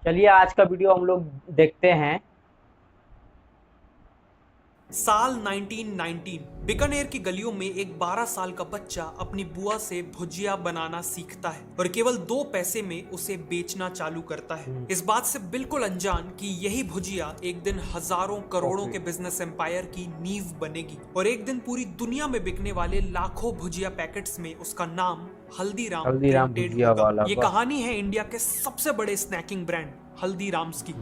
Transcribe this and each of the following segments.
चलिए आज का वीडियो हम लोग देखते हैं। साल 1919 बीकानेर की गलियों में एक 12 साल का बच्चा अपनी बुआ से भुजिया बनाना सीखता है और केवल 2 पैसे में उसे बेचना चालू करता है, इस बात से बिल्कुल अनजान कि यही भुजिया एक दिन हजारों करोड़ों के बिजनेस एम्पायर की नींव बनेगी और एक दिन पूरी दुनिया में बिकने वाले लाखों भुजिया पैकेट्स में उसका नाम हल्दीराम हल्दीराम प्रिंटेड भुजिया होगा। वाला ये वाह। कहानी है इंडिया के सबसे बड़े स्नैकिंग ब्रांड हल्दीराम्स की।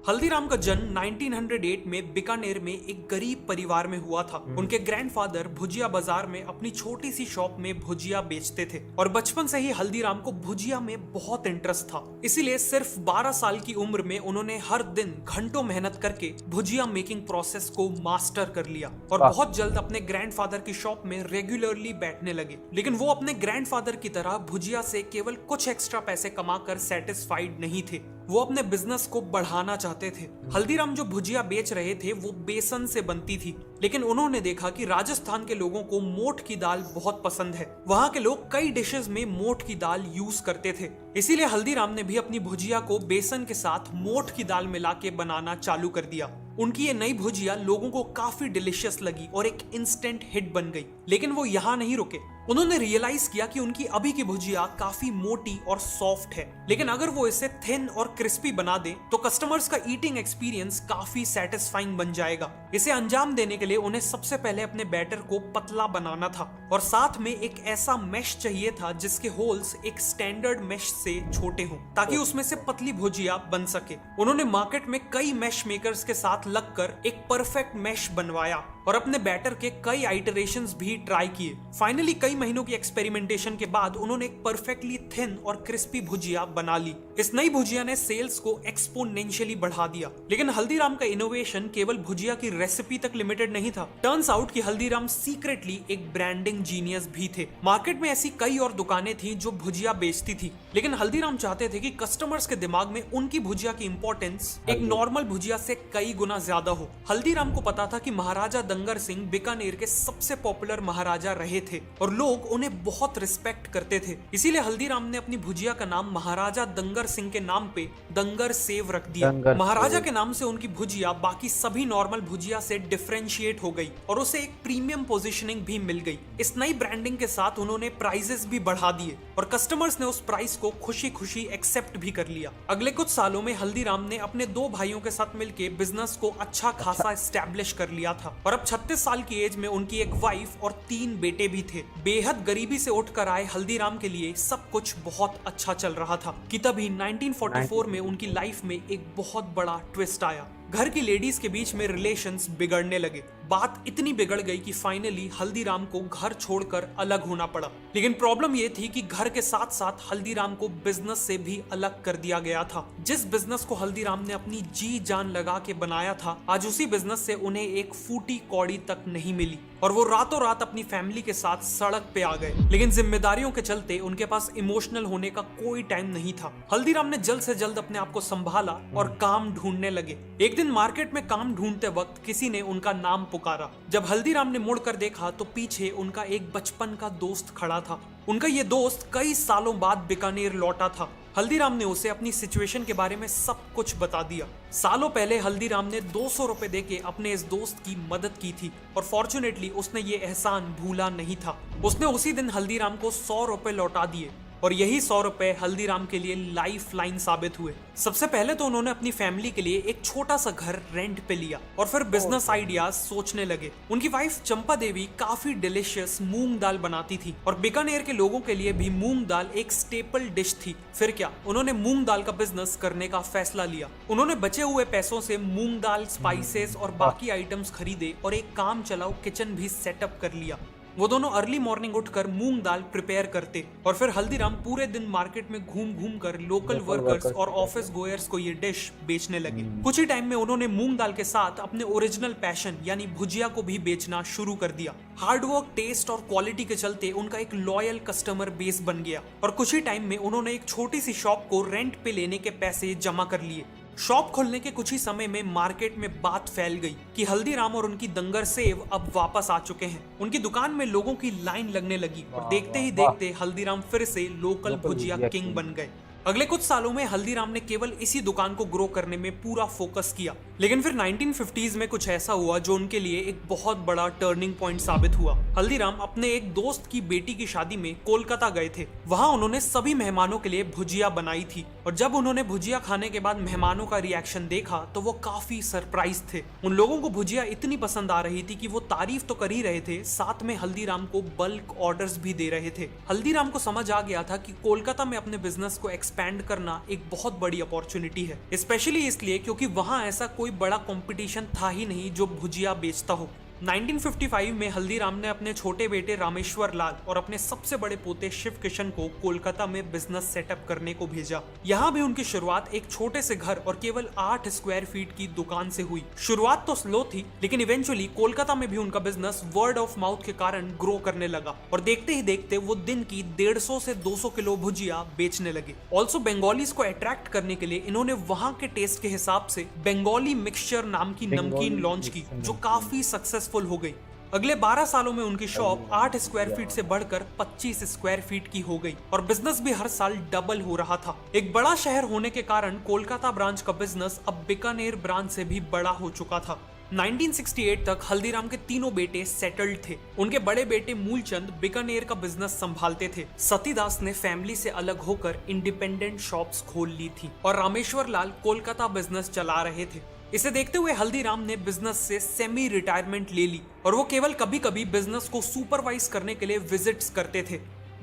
हल्दीराम का जन्म 1908 में बीकानेर में एक गरीब परिवार में हुआ था। उनके ग्रैंडफादर भुजिया बाजार में अपनी छोटी सी शॉप में भुजिया बेचते थे और बचपन से ही हल्दीराम को भुजिया में बहुत इंटरेस्ट था। इसीलिए सिर्फ 12 साल की उम्र में उन्होंने हर दिन घंटों मेहनत करके भुजिया मेकिंग प्रोसेस को मास्टर कर लिया और वाह। बहुत जल्द अपने ग्रैंडफादर की शॉप में रेगुलरली बैठने लगे। लेकिन वो अपने ग्रैंडफादर की तरह भुजिया से केवल कुछ एक्स्ट्रा पैसे कमाकर सेटिस्फाइड नहीं थे, वो अपने बिजनेस को बढ़ाना चाहते थे। हल्दीराम जो भुजिया बेच रहे थे वो बेसन से बनती थी, लेकिन उन्होंने देखा कि राजस्थान के लोगों को मोठ की दाल बहुत पसंद है। वहाँ के लोग कई डिशेस में मोठ की दाल यूज करते थे, इसीलिए हल्दीराम ने भी अपनी भुजिया को बेसन के साथ मोठ की दाल मिला के बनाना चालू कर दिया। उनकी ये नई भुजिया लोगों को काफी डिलीशियस लगी और एक इंस्टेंट हिट बन गई। लेकिन वो यहाँ नहीं रुके, उन्होंने रियलाइज किया कि उनकी अभी की भुजिया काफी मोटी और सॉफ्ट है, लेकिन अगर वो इसे थिन और क्रिस्पी बना दे तो कस्टमर्स का ईटिंग एक्सपीरियंस काफी सेटिस्फाइंग बन जाएगा। इसे अंजाम देने के लिए उन्हें सबसे पहले अपने बैटर को पतला बनाना था और साथ में एक ऐसा मेश चाहिए था जिसके होल्स एक स्टैंडर्ड मेश से छोटे हों ताकि उसमें से पतली भुजिया बन सके। उन्होंने मार्केट में कई मेश मेकर्स के साथ लगकर एक परफेक्ट मेश बनवाया और अपने बैटर के कई आइटरेशंस भी ट्राई किए। फाइनली कई महीनों की एक्सपेरिमेंटेशन के बाद उन्होंने एक परफेक्टली थिन और क्रिस्पी भुजिया बना ली। इस नई भुजिया ने सेल्स को एक्सपोनेंशियली बढ़ा दिया। लेकिन हल्दीराम का इनोवेशन केवल भुजिया की रेसिपी तक लिमिटेड नहीं था। टर्न्स आउट कि हल्दीराम सीक्रेटली एक ब्रांडिंग जीनियस भी थे। मार्केट में ऐसी कई और दुकानें थी जो भुजिया बेचती थी, लेकिन हल्दीराम चाहते थे कि कस्टमर्स के दिमाग में उनकी भुजिया की इंपॉर्टेंस एक नॉर्मल भुजिया से कई गुना ज्यादा हो। हल्दीराम को पता था कि महाराजा दंगर सिंह बीकानेर के सबसे पॉपुलर महाराजा रहे थे और लोग उन्हें बहुत रिस्पेक्ट करते थे। इसीलिए हल्दीराम ने अपनी भुजिया का नाम महाराजा दंगर सिंह के नाम पे दंगर सेव रख दिया। दंगर महाराजा सेव। के नाम से उनकी भुजिया बाकी सभी नॉर्मल भुजिया से डिफरेंशिएट हो गई और उसे एक प्रीमियम पोजीशनिंग भी मिल गई। इस नई ब्रांडिंग के साथ उन्होंने प्राइजेस भी बढ़ा दिए और कस्टमर्स ने उस प्राइस को खुशी खुशी एक्सेप्ट भी कर लिया। अगले कुछ सालों में हल्दीराम ने अपने 2 भाइयों के साथ मिलकर बिजनेस को अच्छा खासा एस्टैब्लिश कर लिया था और अब 36 साल की एज में उनकी एक वाइफ और 3 बेटे भी थे। बेहद गरीबी से उठकर आए हल्दीराम के लिए सब कुछ बहुत अच्छा चल रहा था कि तभी 1944 में उनकी लाइफ में एक बहुत बड़ा ट्विस्ट आया। घर की लेडीज के बीच में रिलेशंस बिगड़ने लगे। बात इतनी बिगड़ गई कि फाइनली हल्दीराम को घर छोड़कर अलग होना पड़ा। लेकिन प्रॉब्लम यह थी कि घर के साथ साथ हल्दीराम को बिजनेस से भी अलग कर दिया गया था। जिस बिजनेस को हल्दीराम ने अपनी जी जान लगा के बनाया था, आज उसी बिजनेस से उन्हें एक फूटी कौड़ी तक नहीं मिली और वो रातों रात अपनी फैमिली के साथ सड़क पे आ गए। लेकिन जिम्मेदारियों के चलते उनके पास इमोशनल होने का कोई टाइम नहीं था। हल्दीराम ने जल्द से जल्द अपने आप को संभाला और काम ढूंढने लगे। एक दिन मार्केट में काम ढूंढते वक्त किसी ने उनका नाम पुकारा। जब हल्दीराम ने मुड़कर देखा तो पीछे उनका एक बचपन का दोस्त खड़ा था। उनका ये दोस्त कई सालों बाद बीकानेर लौटा था। हल्दीराम ने उसे अपनी सिचुएशन के बारे में सब कुछ बता दिया। सालों पहले हल्दीराम ने 200 रुपए देके अपने इस दोस्त की मदद की थी और फॉर्चुनेटली उसने ये एहसान भूला नहीं था। उसने उसी दिन हल्दीराम को 100 रुपए लौटा दिए और यही 100 रुपए हल्दीराम के लिए लाइफ लाइन साबित हुए। सबसे पहले तो उन्होंने अपनी फैमिली के लिए एक छोटा सा घर रेंट पे लिया और फिर बिजनेस आइडियाज सोचने लगे। उनकी वाइफ चंपा देवी काफी डिलीशियस मूंग दाल बनाती थी और बीकानेर के लोगों के लिए भी मूंग दाल एक स्टेपल डिश थी। फिर क्या, उन्होंने मूंग दाल का बिजनेस करने का फैसला लिया। उन्होंने बचे हुए पैसों से मूंग दाल, स्पाइसेस और बाकी आइटम्स खरीदे और एक काम चलाऊ किचन भी सेटअप कर लिया। वो दोनों अर्ली मॉर्निंग उठकर मूंग दाल प्रिपेयर करते और फिर हल्दीराम पूरे दिन मार्केट में घूम घूम कर लोकल वर्कर्स और ऑफिस गोयर्स को ये डिश बेचने लगे। कुछ ही टाइम में उन्होंने मूंग दाल के साथ अपने ओरिजिनल पैशन यानी भुजिया को भी बेचना शुरू कर दिया। हार्डवर्क, टेस्ट और क्वालिटी के चलते उनका एक लॉयल कस्टमर बेस बन गया और कुछ ही टाइम में उन्होंने एक छोटी सी शॉप को रेंट पे लेने के पैसे जमा कर लिए। शॉप खोलने के कुछ ही समय में मार्केट में बात फैल गई कि हल्दीराम और उनकी दंगर सेव अब वापस आ चुके हैं। उनकी दुकान में लोगों की लाइन लगने लगी और देखते ही देखते हल्दीराम फिर से लोकल भुजिया किंग बन गए। अगले कुछ सालों में हल्दीराम ने केवल इसी दुकान को ग्रो करने में पूरा फोकस किया, लेकिन फिर 1950s में कुछ ऐसा हुआ जो उनके लिए एक बहुत बड़ा टर्निंग पॉइंट साबित हुआ। हल्दीराम अपने एक दोस्त की बेटी की शादी में कोलकाता गए थे। वहां उन्होंने सभी मेहमानों के लिए भुजिया बनाई थी और जब उन्होंने भुजिया खाने के बाद मेहमानों का रिएक्शन देखा तो वो काफी सरप्राइज थे। उन लोगों को भुजिया इतनी पसंद आ रही थी कि वो तारीफ तो कर ही रहे थे, साथ में हल्दीराम को बल्क ऑर्डर्स भी दे रहे थे। हल्दीराम को समझ आ गया था कि कोलकाता में अपने बिजनेस को एक्सपैंड करना एक बहुत बड़ी अपॉर्चुनिटी है, स्पेशली इसलिए क्योंकि वहां ऐसा कोई बड़ा कंपटीशन था ही नहीं जो भुजिया बेचता हो। 1955 में हल्दीराम ने अपने छोटे बेटे रामेश्वर लाल और अपने सबसे बड़े पोते शिव किशन को कोलकाता में बिजनेस सेटअप करने को भेजा। यहाँ भी उनकी शुरुआत एक छोटे से घर और केवल 8 स्क्वायर फीट की दुकान से हुई। शुरुआत तो स्लो थी, लेकिन इवेंचुअली कोलकाता में भी उनका बिजनेस वर्ड ऑफ माउथ के कारण ग्रो करने लगा और देखते ही देखते वो दिन की 150 से 200 किलो भुजिया बेचने लगे। ऑल्सो बंगालीज को अट्रैक्ट करने के लिए इन्होंने वहाँ के टेस्ट के हिसाब से बंगाली मिक्सचर नाम की नमकीन लॉन्च की, जो काफी सक्सेसफुल हो गई। अगले 12 सालों में उनकी शॉप 8 स्क्वायर फीट से बढ़कर 25 स्क्वायर फीट की हो गई और बिजनेस भी हर साल डबल हो रहा था। एक बड़ा शहर होने के कारण कोलकाता ब्रांच का बिजनेस अब बीकानेर ब्रांच से भी बड़ा हो चुका था। 1968 तक हल्दीराम के तीनों बेटे सेटल्ड थे। उनके बड़े बेटे मूलचंद बीकानेर का बिजनेस संभालते थे। सतीदास ने फैमिली से अलग होकर इंडिपेंडेंट शॉप्स खोल ली थी और रामेश्वर लाल कोलकाता बिजनेस चला रहे थे। इसे देखते हुए हल्दीराम ने बिजनेस से सेमी रिटायरमेंट ले ली और वो केवल कभी कभी बिजनेस को सुपरवाइज करने के लिए विजिट्स करते थे।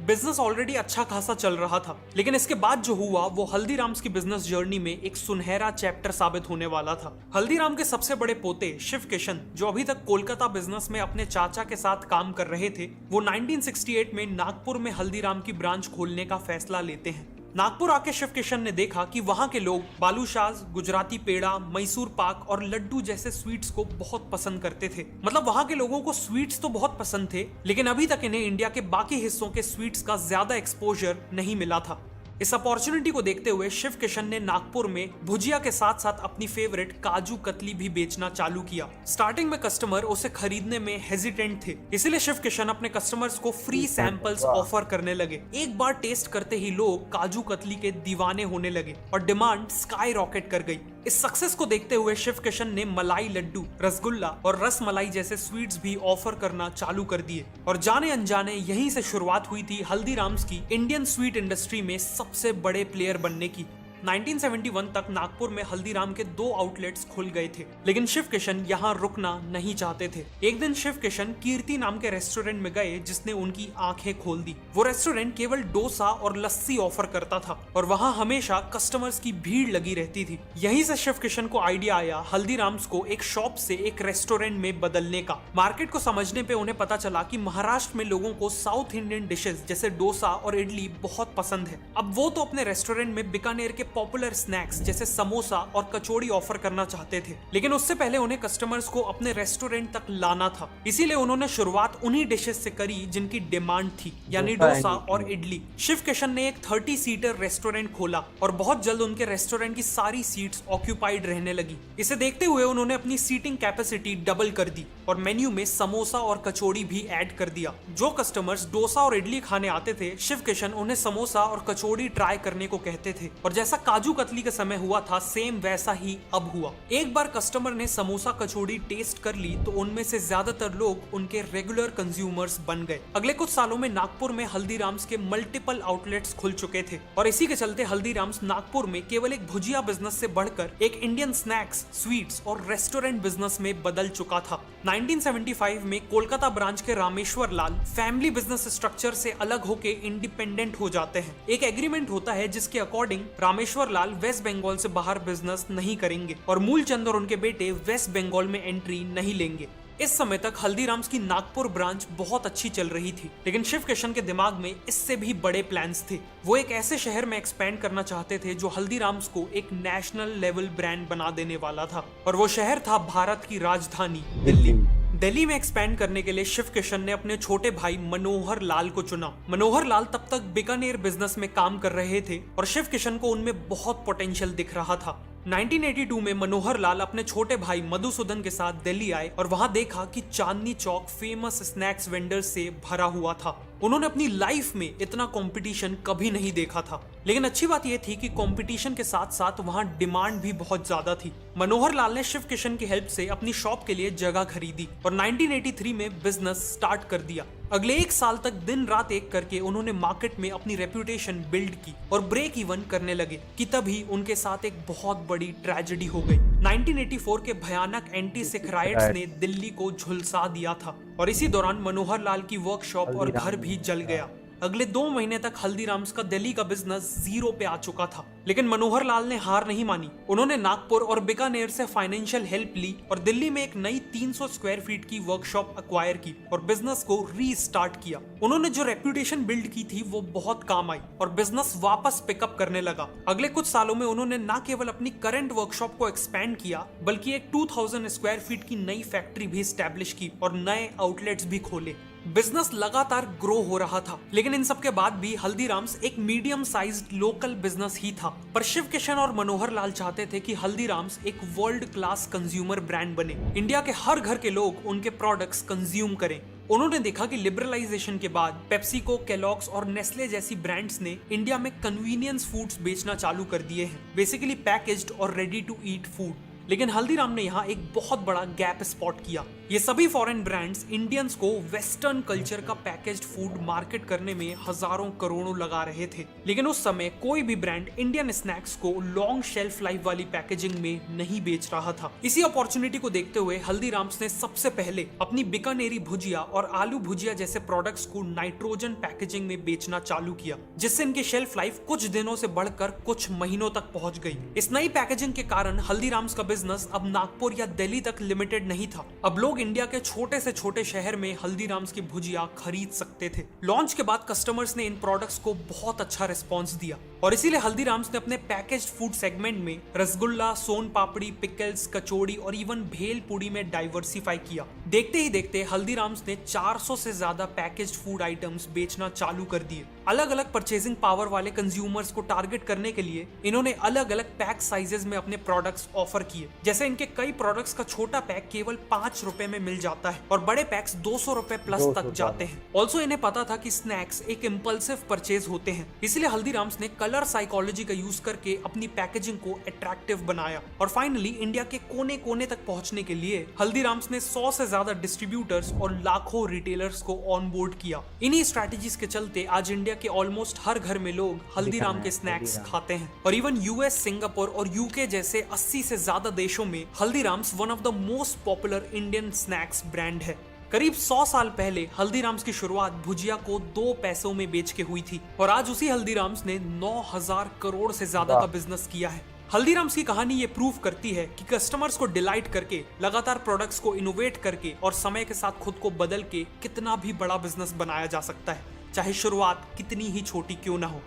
बिजनेस ऑलरेडी अच्छा खासा चल रहा था, लेकिन इसके बाद जो हुआ वो हल्दीराम्स की बिजनेस जर्नी में एक सुनहरा चैप्टर साबित होने वाला था। हल्दीराम के सबसे बड़े पोते शिव किशन, जो अभी तक कोलकाता बिजनेस में अपने चाचा के साथ काम कर रहे थे, वो 1968 में नागपुर में हल्दीराम की ब्रांच खोलने का फैसला लेते हैं। नागपुर आके शिव किशन ने देखा कि वहां के लोग बालूशाज, गुजराती पेड़ा, मैसूर पाक और लड्डू जैसे स्वीट्स को बहुत पसंद करते थे। मतलब वहां के लोगों को स्वीट्स तो बहुत पसंद थे, लेकिन अभी तक इन्हें इंडिया के बाकी हिस्सों के स्वीट्स का ज्यादा एक्सपोजर नहीं मिला था। इस अपॉर्चुनिटी को देखते हुए शिव किशन ने नागपुर में भुजिया के साथ साथ अपनी फेवरेट काजू कतली भी बेचना चालू किया। स्टार्टिंग में कस्टमर उसे खरीदने में हेजिटेंट थे, इसीलिए शिव किशन अपने कस्टमर्स को फ्री सैंपल्स ऑफर करने लगे। एक बार टेस्ट करते ही लोग काजू कतली के दीवाने होने लगे और डिमांड स्काई रॉकेट कर गई। इस सक्सेस को देखते हुए शिव किशन ने मलाई लड्डू, रसगुल्ला और रस मलाई जैसे स्वीट्स भी ऑफर करना चालू कर दिए और जाने अनजाने यहीं से शुरुआत हुई थी हल्दीराम्स की इंडियन स्वीट इंडस्ट्री में सबसे बड़े प्लेयर बनने की। 1971 तक नागपुर में हल्दीराम के 2 आउटलेट्स खुल गए थे, लेकिन शिव किशन यहाँ रुकना नहीं चाहते थे। एक दिन शिव किशन कीर्ति नाम के रेस्टोरेंट में गए, जिसने उनकी आंखें खोल दी। वो रेस्टोरेंट केवल डोसा और लस्सी ऑफर करता था और वहाँ हमेशा कस्टमर्स की भीड़ लगी रहती थी। यहीं से शिव किशन को आइडिया आया हल्दीराम्स को एक शॉप से एक रेस्टोरेंट में बदलने का। मार्केट को समझने पे उन्हें पता चला कि महाराष्ट्र में लोगों को साउथ इंडियन डिशेस जैसे डोसा और इडली बहुत पसंद है। अब वो तो अपने रेस्टोरेंट में बीकानेर के पॉपुलर स्नैक्स जैसे समोसा और कचौड़ी ऑफर करना चाहते थे, लेकिन उससे पहले उन्हें कस्टमर्स को अपने रेस्टोरेंट तक लाना था। इसीलिए उन्होंने शुरुआत उन्हीं डिशेस से करी जिनकी डिमांड थी, यानी डोसा और इडली। शिव किशन ने एक 30 सीटर रेस्टोरेंट खोला और बहुत जल्द उनके रेस्टोरेंट की सारी सीट्स ऑक्यूपाइड रहने लगी। इसे देखते हुए उन्होंने अपनी सीटिंग कैपेसिटी डबल कर दी और मेन्यू में समोसा और कचौड़ी भी ऐड कर दिया। जो कस्टमर्स डोसा और इडली खाने आते थे, शिव किशन उन्हें समोसा और कचौड़ी ट्राई करने को कहते थे और जैसा काजू कतली के समय हुआ था, सेम वैसा ही अब हुआ। एक बार कस्टमर ने समोसा कचौड़ी टेस्ट कर ली तो उनमें से ज्यादातर लोग उनके रेगुलर कंज्यूमर्स बन गए। अगले कुछ सालों में नागपुर में हल्दीराम्स के मल्टीपल आउटलेट्स खुल चुके थे और इसी के चलते हल्दीराम्स नागपुर में केवल एक भुजिया बिजनेस से बढ़कर एक इंडियन स्नैक्स, स्वीट्स और रेस्टोरेंट बिजनेस में बदल चुका था। 1975 में कोलकाता ब्रांच के रामेश्वर लाल फैमिली बिजनेस स्ट्रक्चर से अलग होके इंडिपेंडेंट हो जाते हैं। एक एग्रीमेंट होता है जिसके अकॉर्डिंग रामेश्वर लाल वेस्ट बंगाल से बाहर बिजनेस नहीं करेंगे और मूलचंद और उनके बेटे वेस्ट बंगाल में एंट्री नहीं लेंगे। इस समय तक हल्दीराम्स की नागपुर ब्रांच बहुत अच्छी चल रही थी, लेकिन शिव किशन के दिमाग में इससे भी बड़े प्लान्स थे। वो एक ऐसे शहर में एक्सपेंड करना चाहते थे जो हल्दीराम्स को एक नेशनल लेवल ब्रांड बना देने वाला था, और वो शहर था भारत की राजधानी दिल्ली। दिल्ली में एक्सपैंड करने के लिए शिव किशन ने अपने छोटे भाई मनोहर लाल को चुना। मनोहर लाल तब तक बीकानेर बिजनेस में काम कर रहे थे और शिव किशन को उनमें बहुत पोटेंशियल दिख रहा था। 1982 में मनोहर लाल अपने छोटे भाई मधुसूदन के साथ दिल्ली आए और वहां देखा कि Chandni Chowk famous snacks vendors से भरा हुआ था। उन्होंने अपनी लाइफ में इतना कंपटीशन कभी नहीं देखा था। लेकिन अच्छी बात यह थी कि कंपटीशन के साथ साथ वहां डिमांड भी बहुत ज्यादा थी। मनोहर लाल ने शिव किशन की हेल्प से अपनी शॉप के लिए जगह खरीदी और 1983 में बिजनेस स्टार्ट कर दिया। अगले 1 साल तक दिन रात एक करके उन्होंने मार्केट में अपनी रेपुटेशन बिल्ड की और ब्रेक इवन करने लगे कि तभी उनके साथ एक बहुत बड़ी ट्रेजेडी हो गई। 1984 के भयानक एंटी सिख राइट्स ने दिल्ली को झुलसा दिया था और इसी दौरान मनोहर लाल की वर्कशॉप और घर भी जल गया। अगले 2 महीने तक हल्दीराम्स का दिल्ली का बिजनेस जीरो पे आ चुका था। लेकिन मनोहर लाल ने हार नहीं मानी। उन्होंने नागपुर और बीकानेर से फाइनेंशियल हेल्प ली और दिल्ली में एक नई 300 स्क्वायर फीट की वर्कशॉप अक्वायर की और बिजनेस को रीस्टार्ट किया। उन्होंने जो रेप्यूटेशन बिल्ड की थी वो बहुत काम आई और बिजनेस वापस पिकअप करने लगा। अगले कुछ सालों में उन्होंने न केवल अपनी करंट वर्कशॉप को एक्सपैंड किया बल्कि एक 2000 स्क्वायर फीट की नई फैक्ट्री भी स्टैब्लिश की और नए आउटलेट्स भी खोले। बिजनेस लगातार ग्रो हो रहा था, लेकिन इन सब के बाद भी हल्दीराम्स एक मीडियम साइज्ड लोकल बिजनेस ही था। पर शिव किशन और मनोहर लाल चाहते थे कि हल्दीराम्स एक वर्ल्ड क्लास कंज्यूमर ब्रांड बने, इंडिया के हर घर के लोग उनके प्रोडक्ट्स कंज्यूम करें। उन्होंने देखा कि लिबरलाइजेशन के बाद पेप्सिको, केलॉग्स और नेस्ले जैसी ब्रांड्स ने इंडिया में कन्वीनियंस फूड्स बेचना चालू कर दिए हैं, बेसिकली पैकेज्ड और रेडी टू ईट फूड। लेकिन हल्दीराम ने यहाँ एक बहुत बड़ा गैप स्पॉट किया। ये सभी फॉरेन ब्रांड्स इंडियंस को वेस्टर्न कल्चर का पैकेज्ड फूड मार्केट करने में हजारों करोड़ों लगा रहे थे, लेकिन उस समय कोई भी ब्रांड इंडियन स्नैक्स को लॉन्ग शेल्फ लाइफ वाली पैकेजिंग में नहीं बेच रहा था। इसी अपॉर्चुनिटी को देखते हुए हल्दीराम्स ने सबसे पहले अपनी बीकानेरी भुजिया और आलू भुजिया जैसे प्रोडक्ट्स को नाइट्रोजन पैकेजिंग में बेचना चालू किया, जिससे इनकी शेल्फ लाइफ कुछ दिनों से बढ़कर कुछ महीनों तक पहुंच गई। इस नई पैकेजिंग के कारण हल्दीराम्स का बिजनेस अब नागपुर या दिल्ली तक लिमिटेड नहीं था। अब लोग इंडिया के छोटे से छोटे शहर में हल्दीराम्स की भुजिया खरीद सकते थे। लॉन्च के बाद कस्टमर्स ने इन प्रोडक्ट्स को बहुत अच्छा रिस्पांस दिया और इसीलिए हल्दीराम्स ने अपने पैकेज्ड फूड सेगमेंट में रसगुल्ला, सोन पापड़ी, पिकल्स, कचौड़ी और इवन भेल पूड़ी में डाइवर्सिफाई किया। देखते ही देखते हल्दीराम्स ने 400 से ज्यादा पैकेज्ड फूड आइटम्स बेचना चालू कर दिए। अलग अलग परचेजिंग पावर वाले कंज्यूमर्स को टारगेट करने के लिए इन्होंने अलग अलग पैक साइजेस में अपने प्रोडक्ट्स ऑफर किए। जैसे इनके कई प्रोडक्ट्स का छोटा पैक केवल 5 रुपए में मिल जाता है और बड़े पैक्स 200 रुपए प्लस तक जाते हैं। ऑल्सो इन्हें पता था कि स्नैक्स एक इम्पल्सिव परचेज होते हैं, इसलिए हल्दीराम्स ने कलर साइकोलॉजी का यूज करके अपनी पैकेजिंग को अट्रैक्टिव बनाया और फाइनली इंडिया के कोने कोने तक पहुंचने के लिए हल्दीराम्स ने 100 से ज्यादा डिस्ट्रीब्यूटर्स और लाखों रिटेलर्स को ऑन बोर्ड किया। इन्हीं स्ट्रेटेजीज के चलते आज इंडिया के ऑलमोस्ट हर घर में लोग हल्दीराम के स्नैक्स खाते हैं और इवन यूएस, सिंगापुर और यूके जैसे 80 से ज्यादा देशों में Haldiram's one of the most popular Indian snacks brand है। करीब 100 साल पहले हल्दीराम्स की शुरुआत भुजिया को 2 पैसों में बेच के हुई थी और आज उसी हल्दीराम्स ने 9000 करोड़ से ज्यादा का बिजनेस किया है। हल्दीराम्स की कहानी ये प्रूव करती है कि कस्टमर्स को डिलाइट करके, लगातार प्रोडक्ट्स को इनोवेट करके और समय के साथ खुद को बदल के कितना भी बड़ा बिजनेस बनाया जा सकता है, चाहे शुरुआत कितनी ही छोटी क्यों ना हो।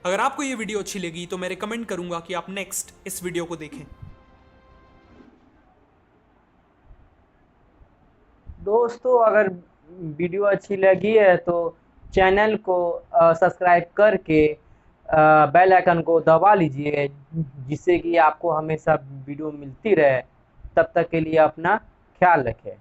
अगर आपको ये वीडियो अच्छी लगी तो मैं रिकमेंड करूंगा कि आप नेक्स्ट इस वीडियो को देखें। दोस्तों, अगर वीडियो अच्छी लगी है तो चैनल को सब्सक्राइब करके बेल आइकन को दबा लीजिए, जिससे कि आपको हमेशा वीडियो मिलती रहे। तब तक के लिए अपना ख्याल रखें।